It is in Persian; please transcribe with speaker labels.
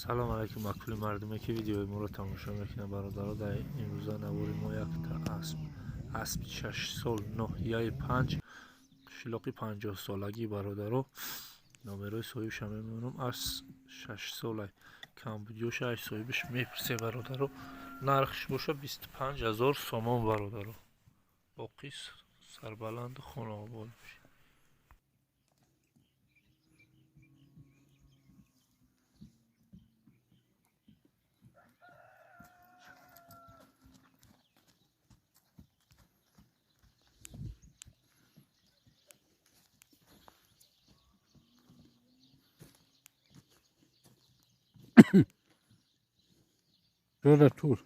Speaker 1: سلام علیکم مکفول مردمه که ویدیوی ما رو تماشا میکنه برادرها. در این روزا نواری ما یک تا اسب 6 سال نохияй پنج شلاقی 50 سالگی برادرها نامروی صاحبش هم میمونم از 6 ساله کمبودیوش ای صاحبش میپرسه برادرها نرخش باشه 25,000 سومان برادرها باقی سربلند خانه آباد میشه.
Speaker 2: Şöyle tur.